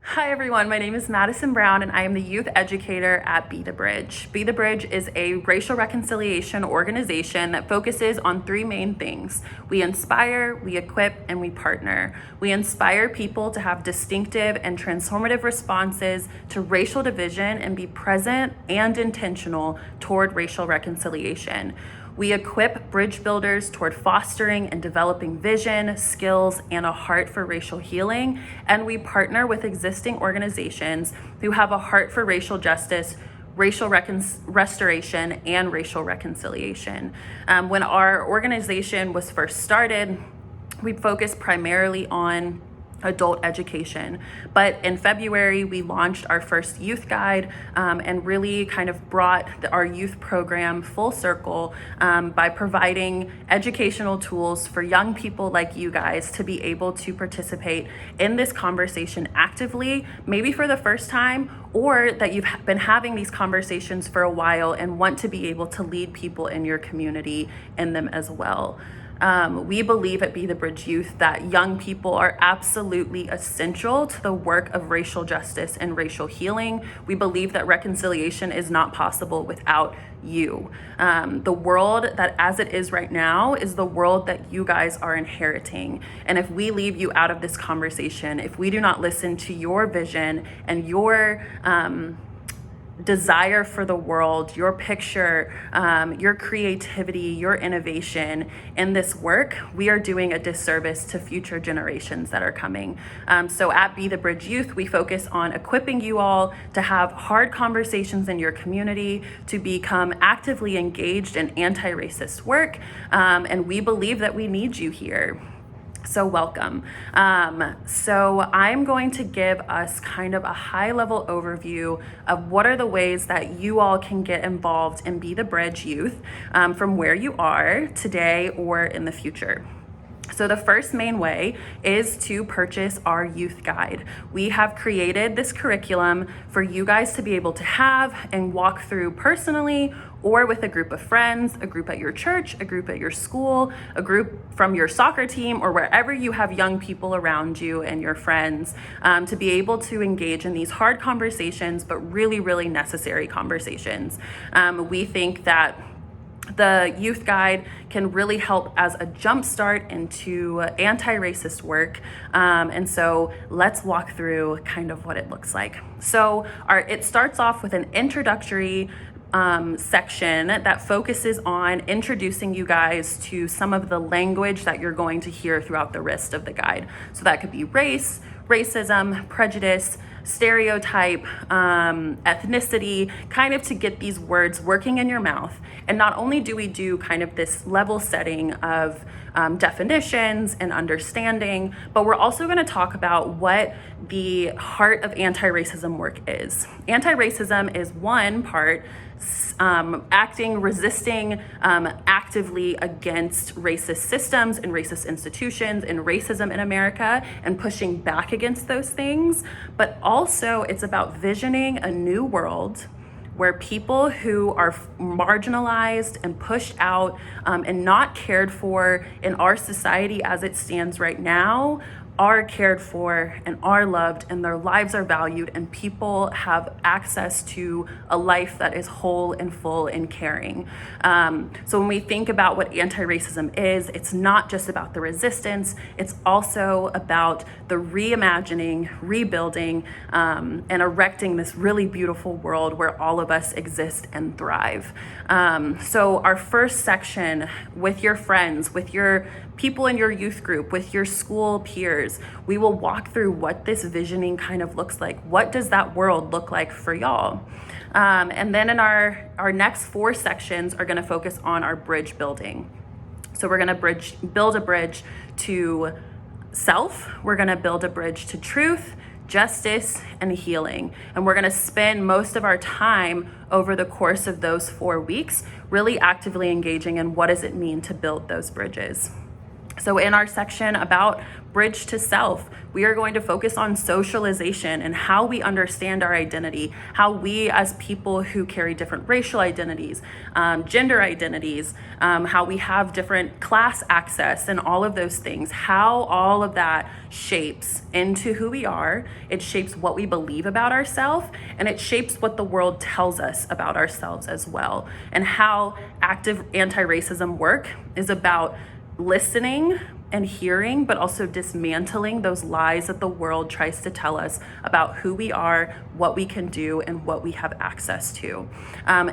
Hi everyone, my name is Madison Brown and I am the youth educator at Be the Bridge. Be the Bridge is a racial reconciliation organization that focuses on three main things. We inspire, we equip, and we partner. We inspire people to have distinctive and transformative responses to racial division and be present and intentional toward racial reconciliation. We equip bridge builders toward fostering and developing vision, skills, and a heart for racial healing. And we partner with existing organizations who have a heart for racial justice, racial restoration, and racial reconciliation. When our organization was first started, we focused primarily on adult education. But in February, we launched our first youth guide and really kind of brought our youth program full circle by providing educational tools for young people like you guys to be able to participate in this conversation actively, maybe for the first time, or that you've been having these conversations for a while and want to be able to lead people in your community in them as well. We believe at Be the Bridge Youth that young people are absolutely essential to the work of racial justice and racial healing. We believe that reconciliation is not possible without you. The world that as it is right now is the world that you guys are inheriting. And if we leave you out of this conversation, if we do not listen to your vision and your desire for the world, your picture, your creativity, your innovation in this work, we are doing a disservice to future generations that are coming. So at Be the Bridge Youth, we focus on equipping you all to have hard conversations in your community, to become actively engaged in anti-racist work, and we believe that we need you here. So welcome. So I'm going to give us kind of a high-level overview of what are the ways that you all can get involved in Be the Bridge Youth from where you are today or in the future. So the first main way is to purchase our youth guide. We have created this curriculum for you guys to be able to have and walk through personally or with a group of friends, a group at your church, a group at your school, a group from your soccer team, or wherever you have young people around you and your friends, to be able to engage in these hard conversations, but really, really necessary conversations. We think that the youth guide can really help as a jumpstart into anti-racist work. And so let's walk through kind of what it looks like. So it starts off with an introductory section that focuses on introducing you guys to some of the language that you're going to hear throughout the rest of the guide. So that could be race, racism, prejudice, stereotype, ethnicity, kind of to get these words working in your mouth. And not only do we do kind of this level setting of definitions and understanding, but we're also going to talk about what the heart of anti-racism work is. Anti-racism is one part resisting actively against racist systems and racist institutions and racism in America and pushing back against those things. But also it's about visioning a new world where people who are marginalized and pushed out and not cared for in our society as it stands right now are cared for and are loved and their lives are valued and people have access to a life that is whole and full and caring. So when we think about what anti-racism is, it's not just about the resistance, it's also about the reimagining, rebuilding, and erecting this really beautiful world where all of us exist and thrive. So our first section with your friends, with your people in your youth group, with your school peers, we will walk through what this visioning kind of looks like. What does that world look like for y'all? And then in our next 4 sections are gonna focus on our bridge building. So we're gonna build a bridge to self, we're gonna build a bridge to truth, justice, and healing. And we're gonna spend most of our time over the course of those 4 weeks really actively engaging in what does it mean to build those bridges. So in our section about bridge to self, we are going to focus on socialization and how we understand our identity, how we as people who carry different racial identities, gender identities, how we have different class access and all of those things, how all of that shapes into who we are. It shapes what we believe about ourselves, and it shapes what the world tells us about ourselves as well. And how active anti-racism work is about listening and hearing, but also dismantling those lies that the world tries to tell us about who we are, what we can do, and what we have access to.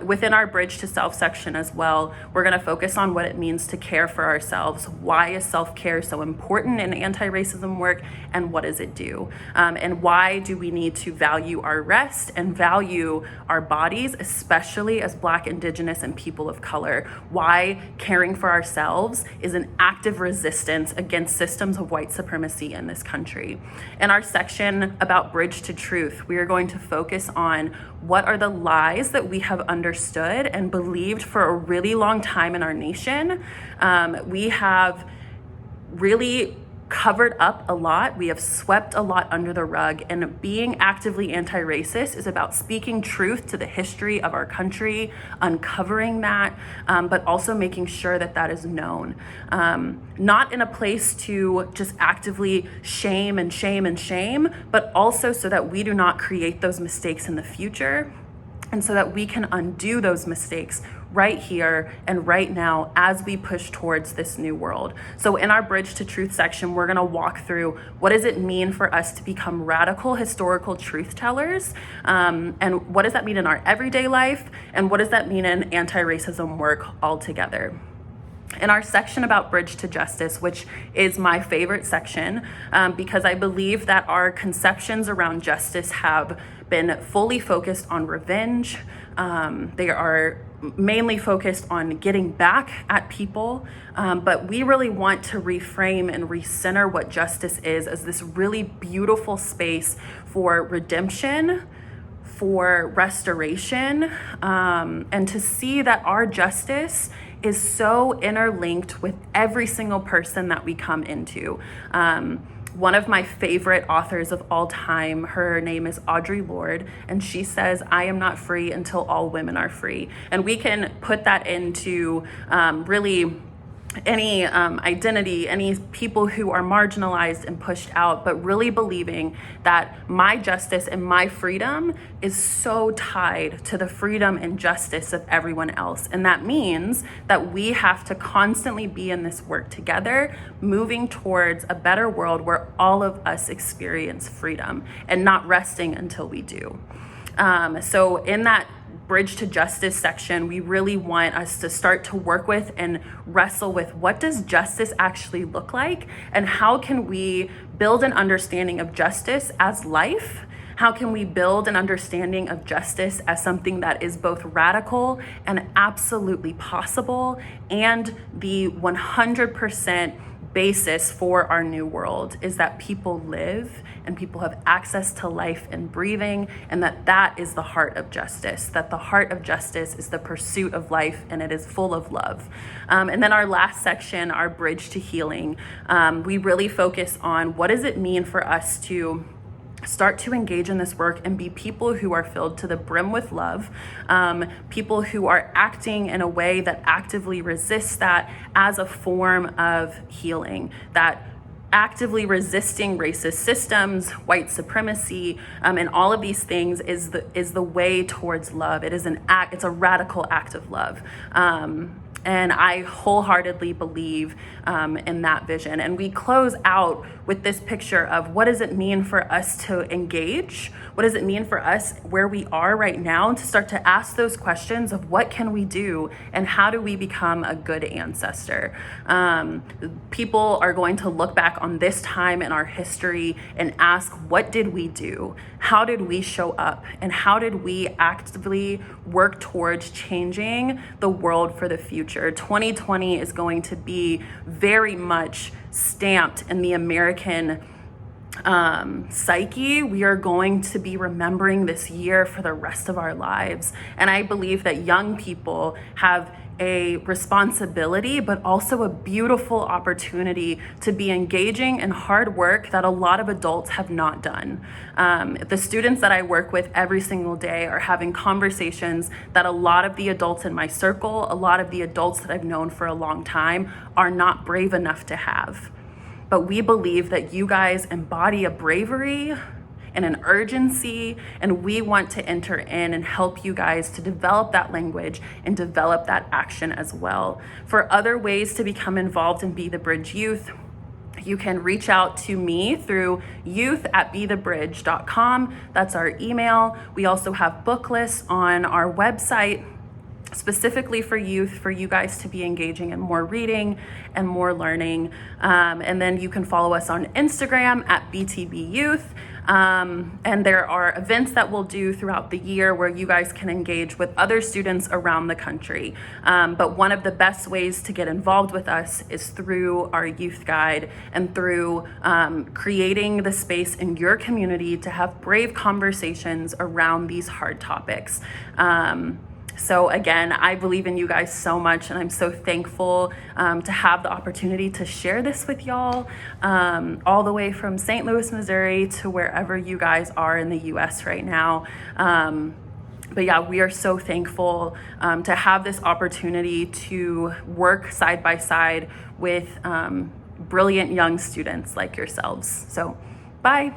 Within our Bridge to Self section as well, we're gonna focus on what it means to care for ourselves. Why is self-care so important in anti-racism work, and what does it do? And why do we need to value our rest and value our bodies, especially as Black, Indigenous, and people of color? Why caring for ourselves is an active resistance against systems of white supremacy in this country. In our section about Bridge to Truth, we are going to focus on what are the lies that we have understood and believed for a really long time in our nation. We have really covered up a lot. We have swept a lot under the rug, and being actively anti-racist is about speaking truth to the history of our country, uncovering that, but also making sure that that is known. Not in a place to just actively shame and shame and shame, but also so that we do not create those mistakes in the future, and so that we can undo those mistakes right here and right now as we push towards this new world. So in our Bridge to Truth section, we're gonna walk through what does it mean for us to become radical historical truth tellers, and what does that mean in our everyday life, and what does that mean in anti-racism work altogether. In our section about Bridge to Justice, which is my favorite section, because I believe that our conceptions around justice have been fully focused on revenge. They are mainly focused on getting back at people, but we really want to reframe and recenter what justice is as this really beautiful space for redemption, for restoration, and to see that our justice is so interlinked with every single person that we come into. One of my favorite authors of all time, her name is Audre Lorde, and she says, "I am not free until all women are free." And we can put that into really any identity, any people who are marginalized and pushed out, but really believing that my justice and my freedom is so tied to the freedom and justice of everyone else. And that means that we have to constantly be in this work together, moving towards a better world where all of us experience freedom and not resting until we do. So in that Bridge to Justice section, we really want us to start to work with and wrestle with what does justice actually look like, and how can we build an understanding of justice as life? How can we build an understanding of justice as something that is both radical and absolutely possible, and the 100% basis for our new world is that people live and people have access to life and breathing, and that is the heart of justice, that the heart of justice is the pursuit of life, and it is full of love. And then our last section, our Bridge to Healing, we really focus on what does it mean for us to start to engage in this work and be people who are filled to the brim with love, people who are acting in a way that actively resists that as a form of healing, that actively resisting racist systems, white supremacy, and all of these things is the way towards love. It is it's a radical act of love. And I wholeheartedly believe in that vision. And we close out with this picture of what does it mean for us to engage? What does it mean for us where we are right now to start to ask those questions of what can we do and how do we become a good ancestor? People are going to look back on this time in our history and ask, what did we do? How did we show up? And how did we actively work towards changing the world for the future? 2020 is going to be very much stamped in the American psyche, we are going to be remembering this year for the rest of our lives. And I believe that young people have a responsibility, but also a beautiful opportunity to be engaging in hard work that a lot of adults have not done. The students that I work with every single day are having conversations that a lot of the adults in my circle, a lot of the adults that I've known for a long time, are not brave enough to have. But we believe that you guys embody a bravery and an urgency, and we want to enter in and help you guys to develop that language and develop that action as well. For other ways to become involved in Be the Bridge Youth, you can reach out to me through youth@bethebridge.com. That's our email. We also have book lists on our website specifically for youth, for you guys to be engaging in more reading and more learning. And then you can follow us on Instagram @BTBYouth. And there are events that we'll do throughout the year where you guys can engage with other students around the country. But one of the best ways to get involved with us is through our youth guide and through creating the space in your community to have brave conversations around these hard topics. So again, I believe in you guys so much, and I'm so thankful to have the opportunity to share this with y'all, all the way from St. Louis, Missouri to wherever you guys are in the US right now. But yeah, we are so thankful to have this opportunity to work side by side with brilliant young students like yourselves. So bye.